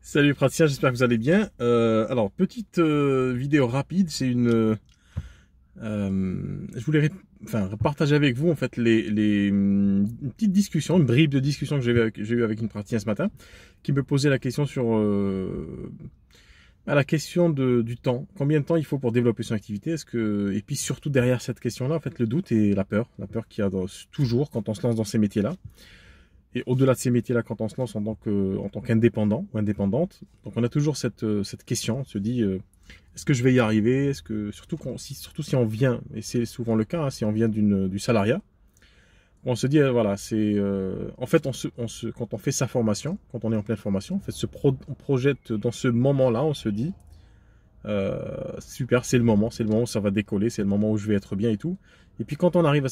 Salut les praticiens, j'espère que vous allez bien. Alors, petite vidéo rapide, c'est je voulais partager avec vous en fait une petite discussion, une bribe de discussion que j'ai eu avec une praticienne ce matin, qui me posait la question sur la question du temps. Combien de temps il faut pour développer son activité? Et puis surtout derrière cette question-là, en fait, le doute et la peur qu'il y a toujours quand on se lance dans ces métiers-là. Et au-delà de ces métiers-là, quand on se lance en tant qu'indépendant ou indépendante, donc on a toujours cette question, on se dit, est-ce que je vais y arriver? Surtout si on vient, et c'est souvent le cas, hein, si on vient du salariat, on se dit, voilà, en fait, quand on fait sa formation, quand on est en pleine formation, en fait, on projette dans ce moment-là, on se dit, super, c'est le moment où ça va décoller, c'est le moment où je vais être bien et tout. Et puis quand on arrive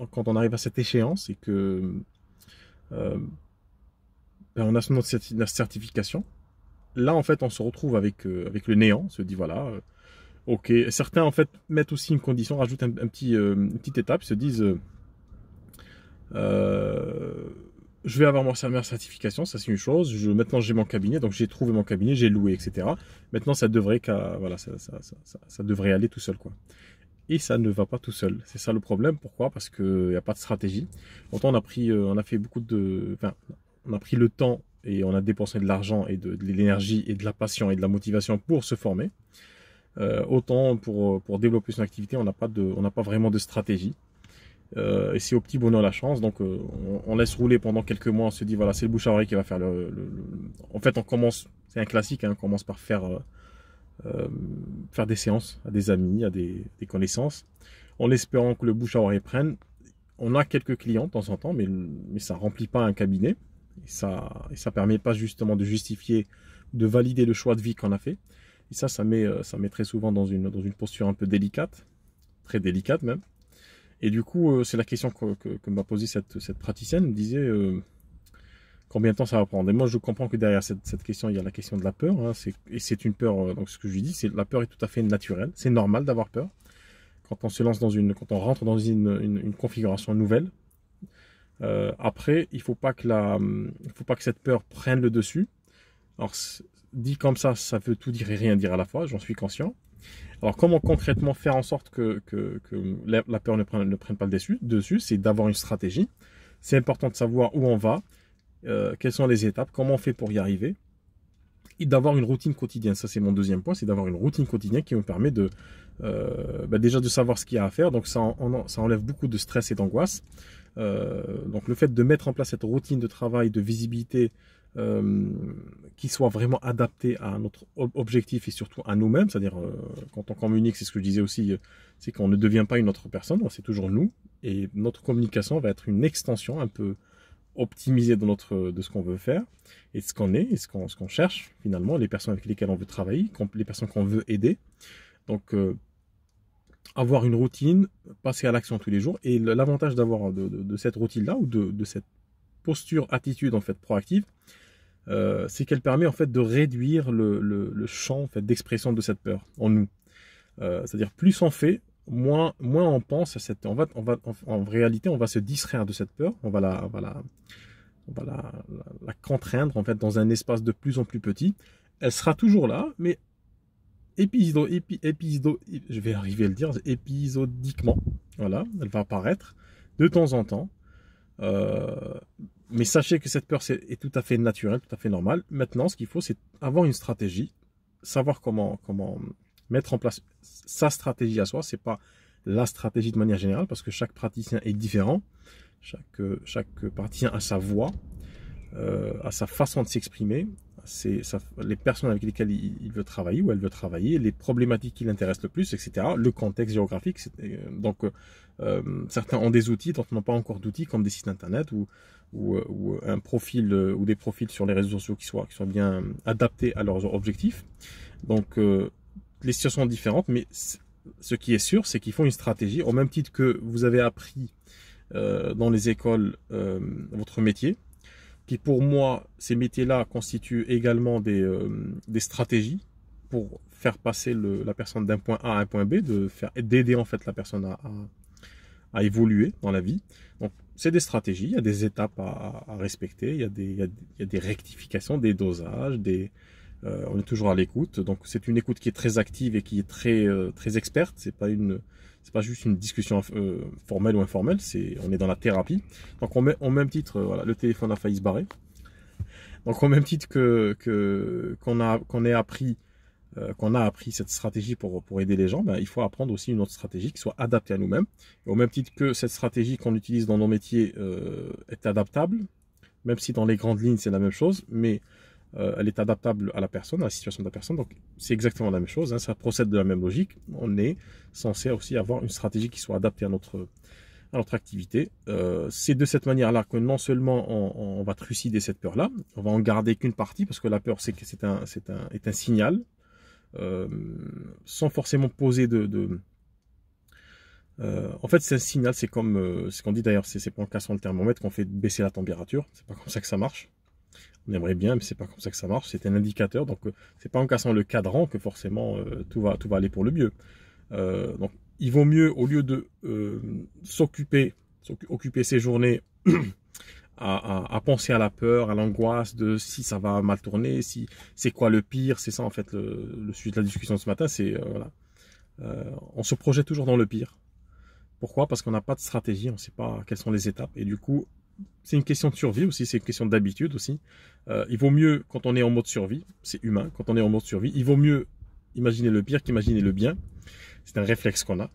quand on arrive à cette échéance et que euh, on a notre certification, là en fait on se retrouve avec le néant, on se dit voilà, ok. Certains en fait mettent aussi une condition, rajoutent une petite étape, se disent euh, je vais avoir ma certification, ça c'est une chose. Maintenant j'ai mon cabinet, donc j'ai trouvé mon cabinet, j'ai loué, etc. Maintenant ça devrait, voilà, ça devrait aller tout seul, quoi. Et ça ne va pas tout seul. C'est ça le problème. Pourquoi? Parce qu'il n'y a pas de stratégie. Pourtant on a fait on a pris le temps et on a dépensé de l'argent et de l'énergie et de la passion et de la motivation pour se former. Autant pour développer son activité, on n'a pas vraiment de stratégie. Et c'est au petit bonheur la chance. Donc on laisse rouler pendant quelques mois. On se dit voilà, c'est le bouche à oreille qui va faire En fait, on commence, c'est un classique, hein, on commence par faire des séances à des amis, à des connaissances, en espérant que le bouche à oreille prenne. On a quelques clients de temps en temps, mais ça remplit pas un cabinet. Et ça permet pas justement de justifier, de valider le choix de vie qu'on a fait. Et ça met très souvent dans une posture un peu délicate, très délicate même. Et du coup, c'est la question que m'a posée cette praticienne. Elle me disait combien de temps ça va prendre. Et moi, je comprends que derrière cette question, il y a la question de la peur. Hein, et c'est une peur, donc ce que je lui dis, c'est la peur est tout à fait naturelle. C'est normal d'avoir peur. Quand on se lance quand on rentre dans une configuration nouvelle. Après, il faut pas que cette peur prenne le dessus. Alors, dit comme ça veut tout dire et rien dire à la fois, j'en suis conscient. Alors, comment concrètement faire en sorte que la peur ne prenne pas le dessus, c'est d'avoir une stratégie. C'est important de savoir où on va, quelles sont les étapes, comment on fait pour y arriver, et d'avoir une routine quotidienne. Ça, c'est mon deuxième point, c'est d'avoir une routine quotidienne qui me permet déjà de savoir ce qu'il y a à faire. Donc, ça enlève beaucoup de stress et d'angoisse. Donc, le fait de mettre en place cette routine de travail, de visibilité, qui soit vraiment adapté à notre objectif et surtout à nous-mêmes, c'est-à-dire quand on communique, c'est ce que je disais aussi, c'est qu'on ne devient pas une autre personne, c'est toujours nous, et notre communication va être une extension un peu optimisée de ce qu'on veut faire, et de ce qu'on est, et ce qu'on cherche finalement, les personnes avec lesquelles on veut travailler, les personnes qu'on veut aider. Donc avoir une routine, passer à l'action tous les jours, et l'avantage d'avoir de cette routine-là, ou de cette posture, attitude en fait proactive, c'est qu'elle permet en fait de réduire le champ en fait, d'expression de cette peur en nous. C'est-à-dire plus on fait, moins on pense à cette. En réalité, on va se distraire de cette peur. On va la contraindre en fait dans un espace de plus en plus petit. Elle sera toujours là, mais je vais arriver à le dire, épisodiquement. Voilà, elle va apparaître de temps en temps. Euh, mais sachez que cette peur est tout à fait naturelle, tout à fait normale. Maintenant, ce qu'il faut, c'est avoir une stratégie, savoir comment mettre en place sa stratégie à soi. C'est pas la stratégie de manière générale, parce que chaque praticien est différent. Chaque praticien a sa voix, a sa façon de s'exprimer, les personnes avec lesquelles il veut travailler ou elle veut travailler, les problématiques qui l'intéressent le plus, etc. Le contexte géographique. Donc, certains ont des outils, d'autres n'ont pas encore d'outils, comme des sites internet ou un profil ou des profils sur les réseaux sociaux qui soient bien adaptés à leurs objectifs. Donc, les situations sont différentes, mais ce qui est sûr, c'est qu'ils font une stratégie, au même titre que vous avez appris dans les écoles votre métier, qui pour moi, ces métiers-là constituent également des stratégies pour faire passer la personne d'un point A à un point B, d'aider en fait la personne à évoluer dans la vie. Donc c'est des stratégies, il y a des étapes à respecter, il y a des rectifications, des dosages, on est toujours à l'écoute. Donc c'est une écoute qui est très active et qui est très experte. C'est pas juste une discussion formelle ou informelle. On est dans la thérapie. Donc au même titre, voilà, le téléphone a failli se barrer. Donc au même titre qu'on a appris cette stratégie pour aider les gens, ben, il faut apprendre aussi une autre stratégie qui soit adaptée à nous-mêmes. Et au même titre que cette stratégie qu'on utilise dans nos métiers est adaptable, même si dans les grandes lignes c'est la même chose, mais elle est adaptable à la personne, à la situation de la personne. Donc c'est exactement la même chose, hein, ça procède de la même logique. On est censé aussi avoir une stratégie qui soit adaptée à notre activité. C'est de cette manière-là que non seulement on va trucider cette peur-là, on va en garder qu'une partie, parce que la peur est un signal, sans forcément poser en fait, c'est un signal, c'est comme ce qu'on dit d'ailleurs, c'est pas en cassant le thermomètre qu'on fait baisser la température, c'est pas comme ça que ça marche. On aimerait bien, mais c'est pas comme ça que ça marche, c'est un indicateur, donc c'est pas en cassant le cadran que forcément tout va aller pour le mieux. Donc il vaut mieux, au lieu de occuper ses journées à penser à la peur, à l'angoisse de si ça va mal tourner, si c'est quoi le pire, c'est ça en fait le sujet de la discussion de ce matin, c'est voilà. On se projette toujours dans le pire. Pourquoi? Parce qu'on n'a pas de stratégie, on ne sait pas quelles sont les étapes, et du coup c'est une question de survie aussi, c'est une question d'habitude aussi. Il vaut mieux, quand on est en mode survie, c'est humain, quand on est en mode survie, il vaut mieux imaginer le pire qu'imaginer le bien. C'est un réflexe qu'on a.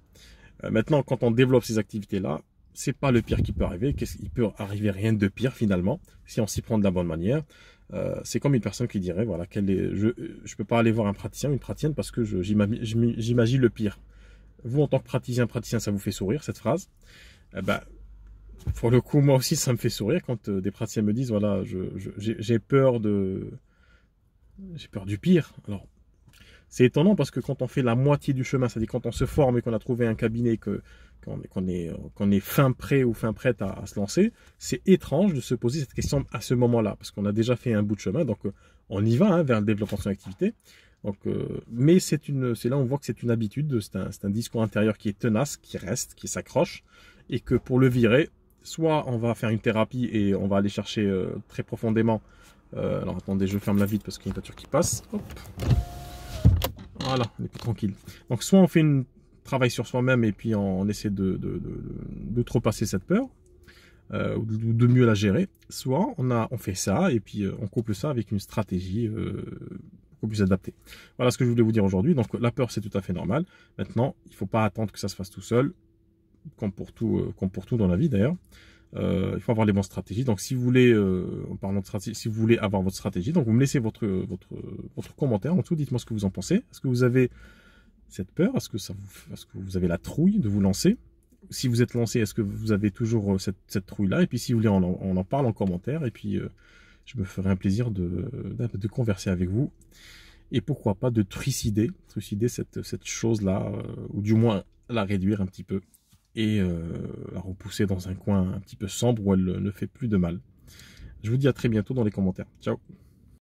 Maintenant, quand on développe ces activités-là, c'est pas le pire qui peut arriver. Il peut arriver rien de pire finalement, si on s'y prend de la bonne manière. C'est comme une personne qui dirait, voilà, je peux pas aller voir un praticien, une praticienne, parce que j'imagine le pire. Vous, en tant que praticien, ça vous fait sourire, cette phrase. Pour le coup, moi aussi, ça me fait sourire quand des praticiens me disent, voilà, j'ai peur du pire. Alors, c'est étonnant parce que quand on fait la moitié du chemin, c'est-à-dire quand on se forme et qu'on a trouvé un cabinet, qu'on est fin prêt ou fin prête à se lancer, c'est étrange de se poser cette question à ce moment-là, parce qu'on a déjà fait un bout de chemin, donc on y va, hein, vers le développement de son activité. Donc, mais c'est là où on voit que c'est une habitude, c'est un discours intérieur qui est tenace, qui reste, qui s'accroche, et que pour le virer, soit on va faire une thérapie et on va aller chercher très profondément. Alors attendez, je ferme la vitre parce qu'il y a une voiture qui passe. Hop. Voilà, on est plus tranquille. Donc soit on fait un travail sur soi-même et puis on essaie d'outrepasser cette peur, ou de mieux la gérer. Soit on fait ça et puis on couple ça avec une stratégie beaucoup plus adaptée. Voilà ce que je voulais vous dire aujourd'hui. Donc la peur, c'est tout à fait normal. Maintenant, il ne faut pas attendre que ça se fasse tout seul, comme pour tout dans la vie d'ailleurs. Il faut avoir les bonnes stratégies. Donc si vous voulez, en parlant de stratégie, si vous voulez avoir votre stratégie, donc vous me laissez votre commentaire en dessous, dites-moi ce que vous en pensez. Est-ce que vous avez cette peur? Est-ce que vous avez la trouille de vous lancer? Si vous êtes lancé, est-ce que vous avez toujours cette trouille-là? Et puis si vous voulez, on en parle en commentaire. Et puis je me ferai un plaisir de converser avec vous. Et pourquoi pas de trucider cette chose-là, ou du moins la réduire un petit peu. Et la repousser dans un coin un petit peu sombre où elle ne fait plus de mal. Je vous dis à très bientôt dans les commentaires. Ciao!